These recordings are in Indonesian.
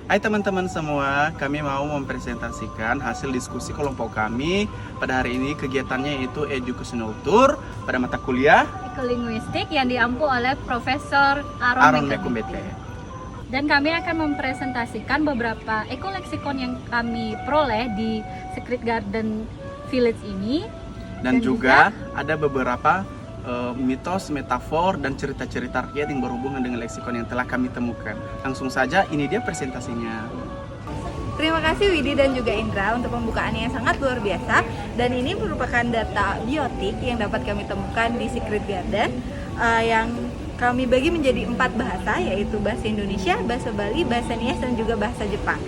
Hai teman-teman semua, kami mau mempresentasikan hasil diskusi kelompok kami pada hari ini. Kegiatannya yaitu Educational Tour pada mata kuliah Ekolinguistik yang diampu oleh Profesor Aaron Aaron Mekumbete. Mekumbete. Dan kami akan mempresentasikan beberapa ekoleksikon yang kami peroleh di Secret Garden Village ini. Dan juga ada beberapa mitos, metafor, dan cerita-cerita rakyat yang berhubungan dengan leksikon yang telah kami temukan. Langsung saja, ini dia presentasinya. Terima kasih Widi dan juga Indra untuk pembukaannya yang sangat luar biasa. Dan ini merupakan data biotik yang dapat kami temukan di Secret Garden yang kami bagi menjadi 4 bahasa, yaitu bahasa Indonesia, bahasa Bali, bahasa Nias, dan juga bahasa Jepang.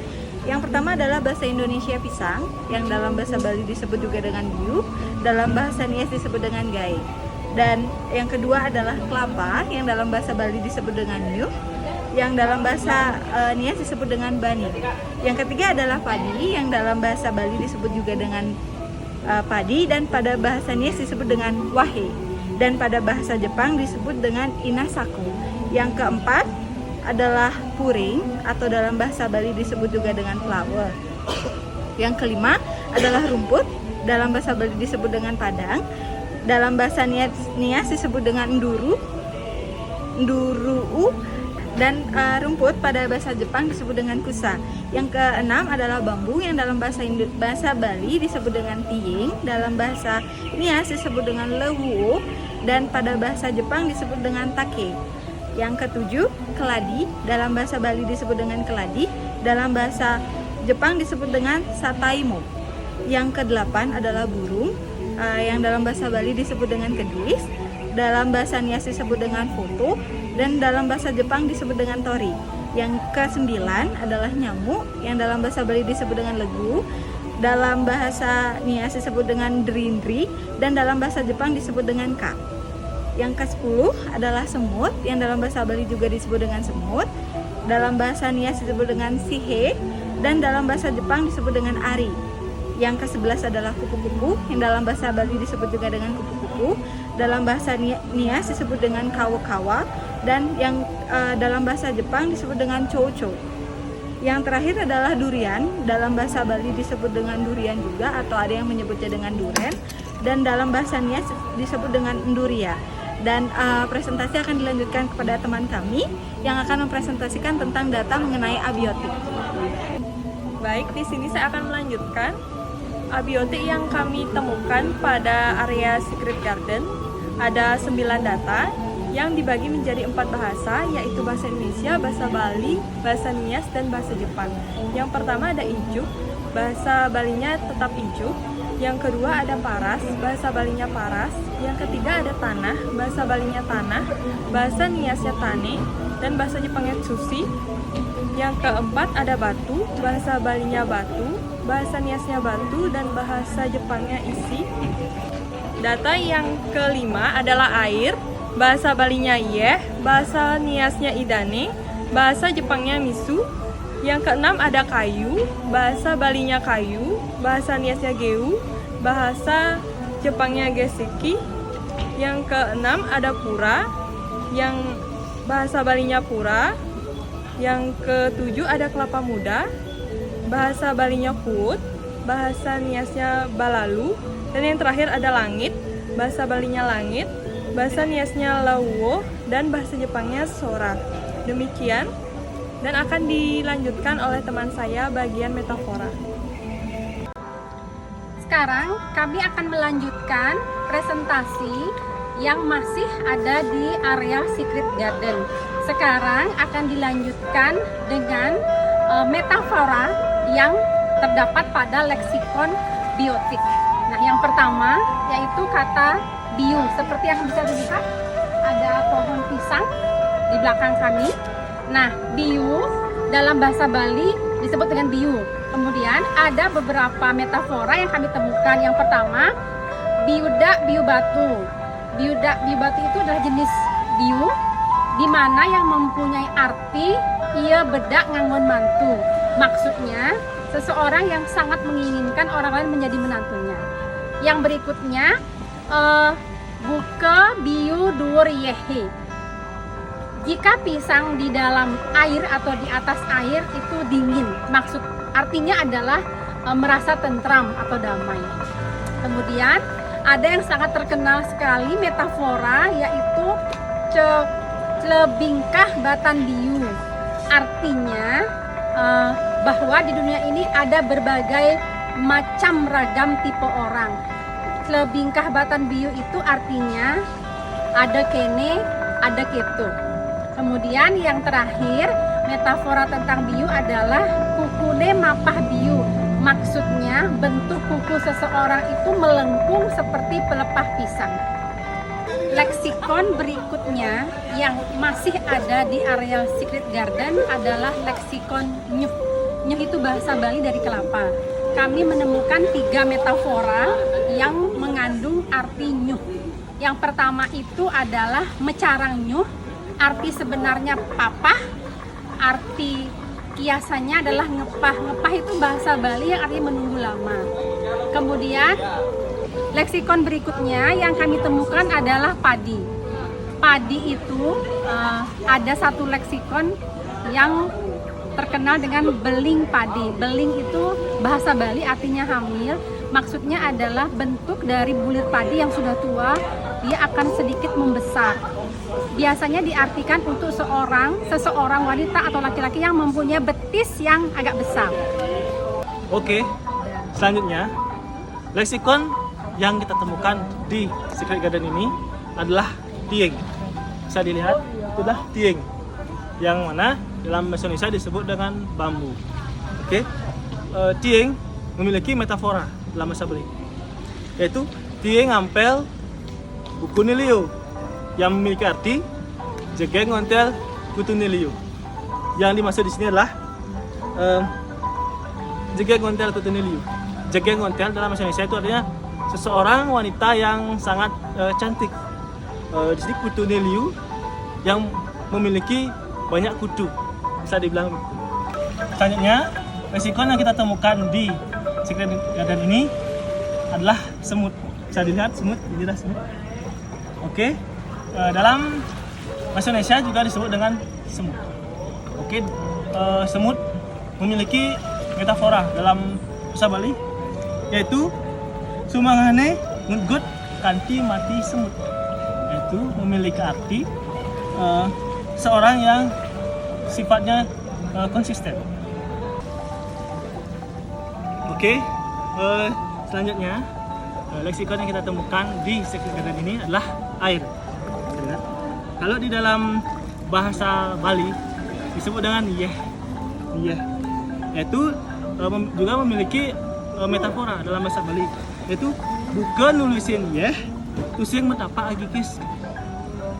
Yang pertama adalah bahasa Indonesia pisang, yang dalam bahasa Bali disebut juga dengan biu, dalam bahasa Nias disebut dengan gai. Dan yang kedua adalah kelapa, yang dalam bahasa Bali disebut dengan nyuh, yang dalam bahasa Nias disebut dengan bani. Yang ketiga adalah padi, yang dalam bahasa Bali disebut juga dengan padi, dan pada bahasa Nias disebut dengan wahe. Dan pada bahasa Jepang disebut dengan inasaku. Yang keempat adalah puring, atau dalam bahasa Bali disebut juga dengan flower. Yang kelima adalah rumput, dalam bahasa Bali disebut dengan padang. Dalam bahasa Nias disebut dengan nduru, dan rumput pada bahasa Jepang disebut dengan kusa. Yang keenam adalah bambu, yang dalam bahasa Bali disebut dengan tiing, dalam bahasa Nias disebut dengan lehuo, dan pada bahasa Jepang disebut dengan take. Yang ketujuh, keladi, dalam bahasa Bali disebut dengan keladi, dalam bahasa Jepang disebut dengan sataimo. Yang kedelapan adalah burung, yang dalam bahasa Bali disebut dengan kedis, dalam bahasa Nias disebut dengan foto, dan dalam bahasa Jepang disebut dengan tori. Yang kesembilan adalah nyamuk, yang dalam bahasa Bali disebut dengan legu, dalam bahasa Nias disebut dengan drindri, dan dalam bahasa Jepang disebut dengan ka. Yang ke-10 adalah semut, yang dalam bahasa Bali juga disebut dengan semut, dalam bahasa Nias disebut dengan sihe, dan dalam bahasa Jepang disebut dengan ari. Yang ke-11 adalah kupu-kupu, yang dalam bahasa Bali disebut juga dengan kupu-kupu, dalam bahasa Nias disebut dengan kawa-kawa, dan yang dalam bahasa Jepang disebut dengan chow-chow. Yang terakhir adalah durian, dalam bahasa Bali disebut dengan durian juga, atau ada yang menyebutnya dengan duren, dan dalam bahasa Nias disebut dengan enduria. Dan presentasi akan dilanjutkan kepada teman kami yang akan mempresentasikan tentang data mengenai abiotik. Baik, di sini saya akan melanjutkan abiotik yang kami temukan pada area Secret Garden. Ada 9 data yang dibagi menjadi 4 bahasa, yaitu bahasa Indonesia, bahasa Bali, bahasa Nias, dan bahasa Jepang. Yang pertama ada ijuk, bahasa Balinya tetap ijuk. Yang kedua ada paras, bahasa Balinya paras. Yang ketiga ada tanah, bahasa Balinya tanah, bahasa Niasnya tane, dan bahasa Jepangnya tsushi. Yang keempat ada batu, bahasa Balinya batu, bahasa Niasnya batu, dan bahasa Jepangnya isi. Data yang kelima adalah air, bahasa Balinya yeh, bahasa Niasnya idane, bahasa Jepangnya misu. Yang keenam ada kayu, bahasa Balinya kayu, bahasa Niasnya geu, bahasa Jepangnya geseki. Yang keenam ada pura, yang bahasa Balinya pura. Yang ketujuh ada kelapa muda, bahasa Balinya kuut, bahasa Niasnya balalu. Dan yang terakhir ada langit, bahasa Balinya langit, bahasa Niasnya lauwo, dan bahasa Jepangnya sora. Demikian, dan akan dilanjutkan oleh teman saya bagian metafora. Sekarang kami akan melanjutkan presentasi yang masih ada di area Secret Garden. Sekarang akan dilanjutkan dengan metafora yang terdapat pada leksikon biotik. Nah, yang pertama yaitu kata biu. Seperti yang bisa dilihat, ada pohon pisang di belakang kami. Nah, biu dalam bahasa Bali disebut dengan biu. Kemudian ada beberapa metafora yang kami temukan. Yang pertama, biuda biu batu. Biuda biu batu itu adalah jenis biu di mana yang mempunyai arti ia bedak nganggon mantu. Maksudnya seseorang yang sangat menginginkan orang lain menjadi menantunya. Yang berikutnya buka biu dur yehe. Jika pisang di dalam air atau di atas air itu dingin, artinya adalah merasa tentram atau damai. Kemudian ada yang sangat terkenal sekali metafora, yaitu Celebingkah Batan Biu. Artinya bahwa di dunia ini ada berbagai macam ragam tipe orang. Celebingkah Batan Biu itu artinya ada kene, ada keto. Kemudian yang terakhir, metafora tentang biu adalah kukune mapah biu. Maksudnya bentuk kuku seseorang itu melengkung seperti pelepah pisang. Leksikon berikutnya yang masih ada di area Secret Garden adalah leksikon nyuh. Nyuh itu bahasa Bali dari kelapa. Kami menemukan 3 metafora yang mengandung arti nyuh. Yang pertama itu adalah mecarang nyuh. Arti sebenarnya papah, arti kiasannya adalah ngepah. Ngepah itu bahasa Bali yang artinya menunggu lama. Kemudian leksikon berikutnya yang kami temukan adalah padi. Padi itu ada satu leksikon yang terkenal dengan beling padi. Beling itu bahasa Bali artinya hamil. Maksudnya adalah bentuk dari bulir padi yang sudah tua, dia akan sedikit membesar. Biasanya diartikan untuk seseorang wanita atau laki-laki yang mempunyai betis yang agak besar. Oke, selanjutnya leksikon yang kita temukan di Secret Garden ini adalah tieng. Bisa dilihat, itulah tieng, yang mana dalam bahasa Indonesia disebut dengan bambu. Oke, tieng memiliki metafora dalam bahasa Bali, yaitu tieng ampel bukunilio, yang memiliki arti jegeng ngontel kutunilio. Yang dimaksud di sini adalah jegeng ngontel kutunilio. Jegeng ngontel dalam bahasa Indonesia itu artinya seseorang wanita yang sangat cantik. Di sini kutunilio yang memiliki banyak kutu, bisa dibilang begitu. Selanjutnya, leksikon yang kita temukan di Secret Garden ini adalah semut. Bisa dilihat semut, inilah semut. Oke, dalam bahasa Indonesia juga disebut dengan semut. Oke, semut memiliki metafora dalam bahasa Bali, yaitu sumangane nggut kanti mati semut, yaitu memiliki arti seorang yang sifatnya konsisten. Oke, selanjutnya leksikon yang kita temukan di Secret Garden ini adalah air. Kalau di dalam bahasa Bali disebut dengan yeh, yaitu juga memiliki metafora dalam bahasa Bali, yaitu bukan nulisin yeh, tusing metapak agikis.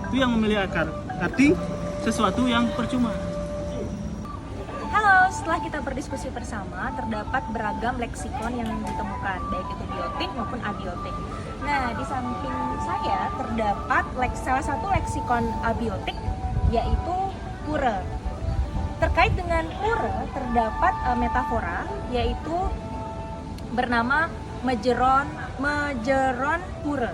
Itu yang memiliki arti sesuatu yang percuma. Halo, setelah kita berdiskusi bersama, terdapat beragam leksikon yang ditemukan, baik itu biotik maupun abiotik. Nah, di samping saya terdapat salah satu leksikon abiotik, yaitu pura. Terkait dengan pura, terdapat metafora, yaitu bernama mejeron pura.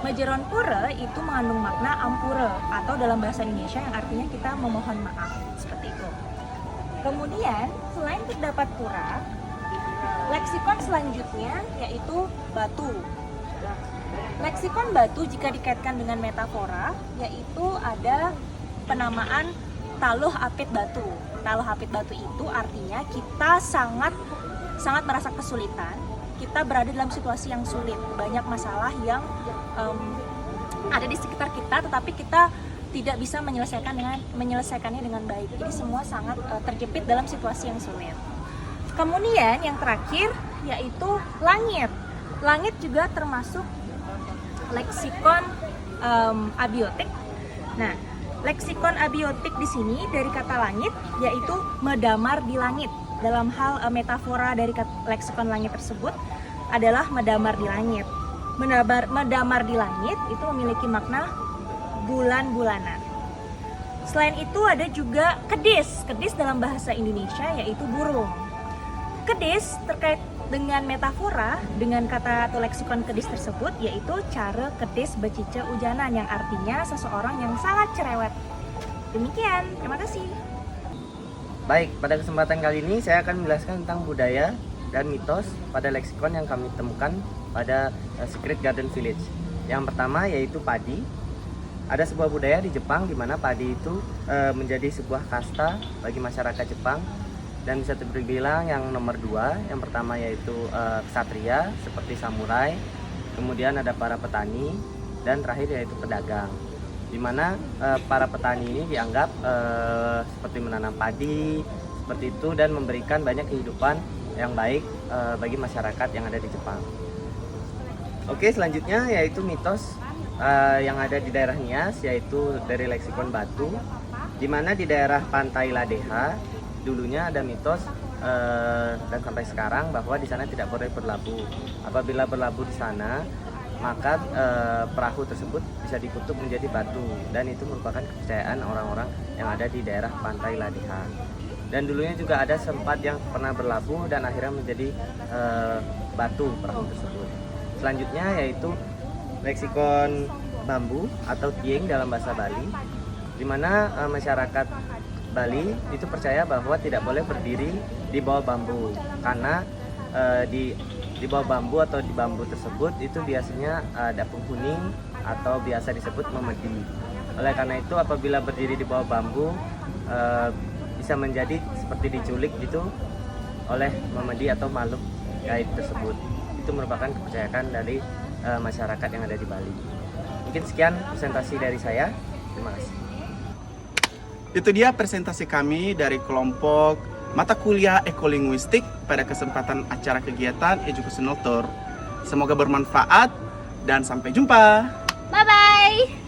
Mejeron pura itu mengandung makna ampura, atau dalam bahasa Indonesia yang artinya kita memohon maaf, seperti itu. Kemudian, selain terdapat pura, leksikon selanjutnya yaitu batu. Leksikon batu jika dikaitkan dengan metafora, yaitu ada penamaan taluh apit batu. Taluh apit batu itu artinya kita sangat merasa kesulitan, kita berada dalam situasi yang sulit, banyak masalah yang ada di sekitar kita, tetapi kita tidak bisa menyelesaikannya dengan baik. Jadi semua sangat terjepit dalam situasi yang sulit. Kemudian yang terakhir yaitu langit. Langit juga termasuk leksikon abiotik. Nah, leksikon abiotik di sini dari kata langit yaitu medamar di langit. Dalam hal metafora dari leksikon langit tersebut adalah medamar di langit. Medamar di langit itu memiliki makna bulan-bulanan. Selain itu ada juga kedis. Kedis dalam bahasa Indonesia yaitu burung. Kedis terkait dengan metafora dengan kata atau leksikon kedis tersebut yaitu cara kedis becice ujanan, yang artinya seseorang yang sangat cerewet. Demikian, terima kasih. Baik, pada kesempatan kali ini saya akan menjelaskan tentang budaya dan mitos pada leksikon yang kami temukan pada Secret Garden Village. Yang pertama yaitu padi. Ada sebuah budaya di Jepang di mana padi itu menjadi sebuah kasta bagi masyarakat Jepang, dan bisa terbilang yang nomor 2. Yang pertama yaitu ksatria seperti samurai, kemudian ada para petani, dan terakhir yaitu pedagang. Di mana para petani ini dianggap seperti menanam padi seperti itu dan memberikan banyak kehidupan yang baik bagi masyarakat yang ada di Jepang. Oke, selanjutnya yaitu mitos yang ada di daerah Nias, yaitu dari leksikon Batu, di mana di daerah Pantai Ladeha dulunya ada mitos dan sampai sekarang bahwa di sana tidak boleh berlabuh. Apabila berlabuh di sana, maka perahu tersebut bisa dikutuk menjadi batu, dan itu merupakan kepercayaan orang-orang yang ada di daerah Pantai Ladeha. Dan dulunya juga ada sempat yang pernah berlabuh dan akhirnya menjadi batu perahu tersebut. Selanjutnya yaitu leksikon bambu atau tieng dalam bahasa Bali, di mana masyarakat Bali itu percaya bahwa tidak boleh berdiri di bawah bambu, karena di bawah bambu atau di bambu tersebut itu biasanya ada penghuni atau biasa disebut memedi. Oleh karena itu apabila berdiri di bawah bambu bisa menjadi seperti diculik gitu oleh memedi atau makhluk gaib tersebut. Itu merupakan kepercayaan dari masyarakat yang ada di Bali. Mungkin sekian presentasi dari saya. Terima kasih. Itu dia presentasi kami dari kelompok mata kuliah ekolinguistik pada kesempatan acara kegiatan Educational Tour. Semoga bermanfaat dan sampai jumpa. Bye-bye!